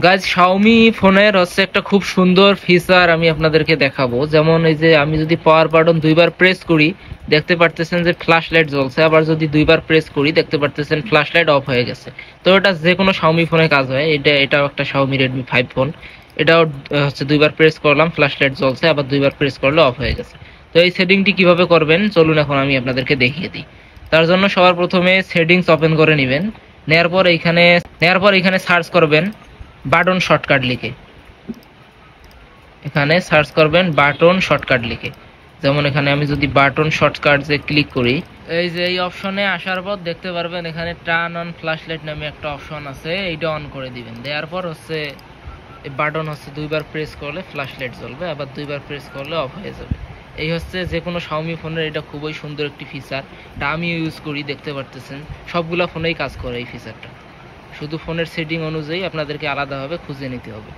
Guys Xiaomi ফোনের হচ্ছে একটা খুব সুন্দর ফিচার আমি আপনাদেরকে দেখাবো। যেমন এই যে আমি যদি পাওয়ার বাটন দুইবার প্রেস করি দেখতে পারতেছেন যে ফ্ল্যাশ লাইট জ্বলছে, আবার যদি দুইবার প্রেস করি দেখতে পারতেছেন ফ্ল্যাশ লাইট অফ হয়ে গেছে। তো এটা যে কোনো শাওমি ফোনে কাজ হয়। এটাও একটা শাওমি রেডমি 5 ফোন। এটাও হচ্ছে দুইবার প্রেস করলাম ফ্ল্যাশ লাইট জ্বলছে, আবার দুইবার প্রেস করলে অফ হয়ে গেছে। তো এই সেটিংটি কিভাবে করবেন চলুন এখন আমি আপনাদেরকে দেখিয়ে দিই। তার জন্য সবার প্রথমে সেটিংস ওপেন করে নেবেন। নেয়ার পর এখানে সার্চ করবেন বাটন শর্টকাট লিখে। এখানে সার্চ করবেন বাটন শর্টকাট লিখে। যেমন এখানে আমি যদি বাটন শর্টকাট যে ক্লিক করি, এই যে এই অপশনে আসার পর দেখতে পারবেন এখানে টার্ন অন ফ্ল্যাশ লাইট নামে একটা অপশন আছে, এইটা অন করে দিবেন। দেওয়ার পর হচ্ছে এই বাটন হচ্ছে দুইবার প্রেস করলে ফ্ল্যাশ লাইট জ্বলবে, আবার দুইবার প্রেস করলে অফ হয়ে যাবে। এই হচ্ছে যে কোনো শাওমি ফোনের এটা খুবই সুন্দর একটি ফিচার। এটা আমি ইউজ করি, দেখতে পারতেছেন সবগুলা ফোনেই কাজ করে এই ফিচারটা। শুধু ফোনের সেটিং অনুযায়ী আপনাদেরকে আলাদাভাবে খুঁজে নিতে হবে।